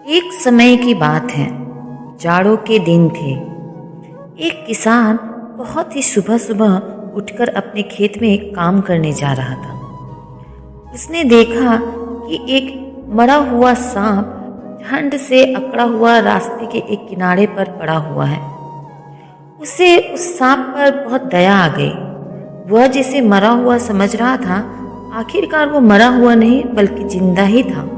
एक समय की बात है, जाड़ों के दिन थे। एक किसान बहुत ही सुबह सुबह उठकर अपने खेत में काम करने जा रहा था। उसने देखा कि एक मरा हुआ सांप ठंड से अकड़ा हुआ रास्ते के एक किनारे पर पड़ा हुआ है। उसे उस सांप पर बहुत दया आ गई। वह जिसे मरा हुआ समझ रहा था, आखिरकार वो मरा हुआ नहीं बल्कि जिंदा ही था।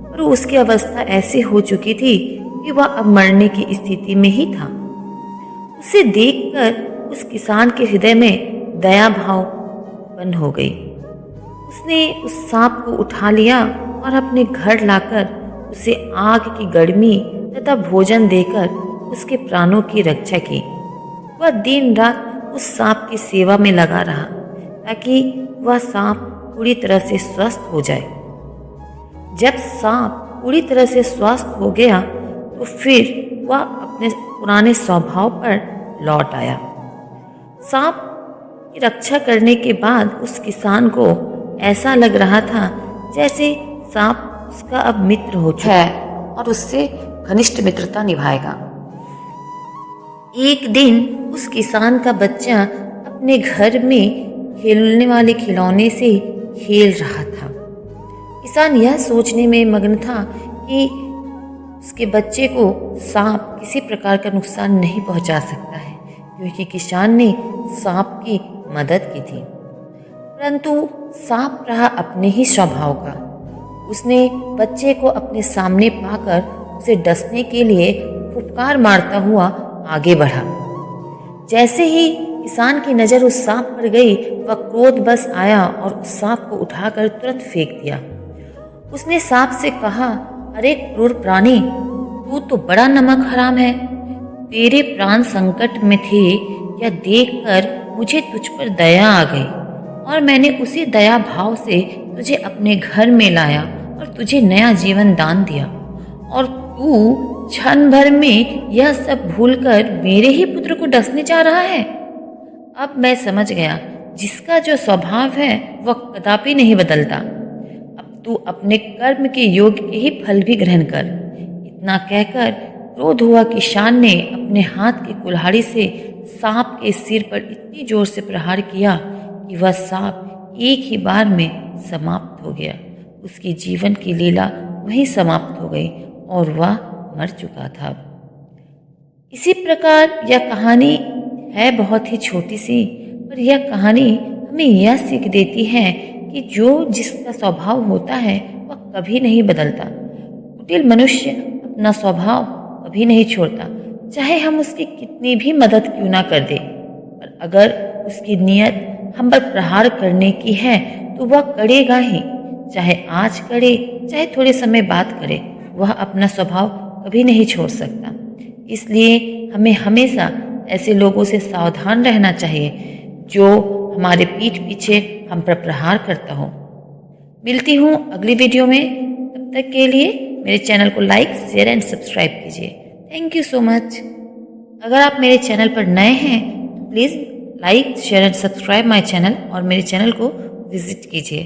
और उसकी अवस्था ऐसी हो चुकी थी कि वह अब मरने की स्थिति में ही था। उसे देखकर उस किसान के हृदय में दया भाव उत्पन्न हो गई। उसने उस सांप को उठा लिया और अपने घर लाकर उसे आग की गर्मी तथा भोजन देकर उसके प्राणों की रक्षा की। वह दिन रात उस सांप की सेवा में लगा रहा ताकि वह सांप पूरी तरह से स्वस्थ हो जाए। जब सांप पूरी तरह से स्वस्थ हो गया तो फिर वह अपने पुराने स्वभाव पर लौट आया। सांप की रक्षा करने के बाद उस किसान को ऐसा लग रहा था जैसे सांप उसका अब मित्र हो चुका है और उससे घनिष्ठ मित्रता निभाएगा। एक दिन उस किसान का बच्चा अपने घर में खेलने वाले खिलौने से खेल रहा था। किसान यह सोचने में मग्न था कि उसके बच्चे को सांप किसी प्रकार का नुकसान नहीं पहुंचा सकता है, क्योंकि किसान ने सांप की मदद की थी। परंतु सांप रहा अपने ही स्वभाव का। उसने बच्चे को अपने सामने पाकर उसे डसने के लिए फुफकार मारता हुआ आगे बढ़ा। जैसे ही किसान की नज़र उस सांप पर गई, वह क्रोध बस आया और उस सांप को उठाकर तुरंत फेंक दिया। उसने सांप से कहा, अरे क्रूर प्राणी, तू तो बड़ा नमक हराम है। तेरे प्राण संकट में थे, यह देखकर मुझे तुझ पर दया आ गई और मैंने उसी दया भाव से तुझे अपने घर में लाया और तुझे नया जीवन दान दिया। और तू क्षण भर में यह सब भूलकर मेरे ही पुत्र को डसने जा रहा है। अब मैं समझ गया, जिसका जो स्वभाव है वह कदापि नहीं बदलता। अब तू अपने कर्म के योग्य के ही फल भी ग्रहण कर। इतना कहकर क्रोध हुआ किसान ने अपने हाथ की कुल्हाड़ी से सांप के सिर पर इतनी जोर से प्रहार किया कि वह सांप एक ही बार में समाप्त हो गया। उसकी जीवन की लीला वहीं समाप्त हो गई और वह मर चुका था। इसी प्रकार यह कहानी है बहुत ही छोटी सी, पर यह कहानी हमें यह सीख देती है कि जो जिसका स्वभाव होता है वह कभी नहीं बदलता। कुटिल मनुष्य अपना स्वभाव कभी नहीं छोड़ता, चाहे हम उसकी कितनी भी मदद क्यों ना कर दे। पर अगर उसकी नीयत हम पर प्रहार करने की है तो वह करेगा ही, चाहे आज करे चाहे थोड़े समय बाद करे। वह अपना स्वभाव कभी नहीं छोड़ सकता। इसलिए हमें हमेशा ऐसे लोगों से सावधान रहना चाहिए जो हमारे पीठ पीछे हम पर प्रहार करता हो। मिलती हूँ अगली वीडियो में। तब तक के लिए मेरे चैनल को लाइक, शेयर एंड सब्सक्राइब कीजिए। Thank you so much. अगर आप मेरे चैनल पर नए हैं तो please like, share and subscribe my channel और मेरे चैनल को विजिट कीजिए।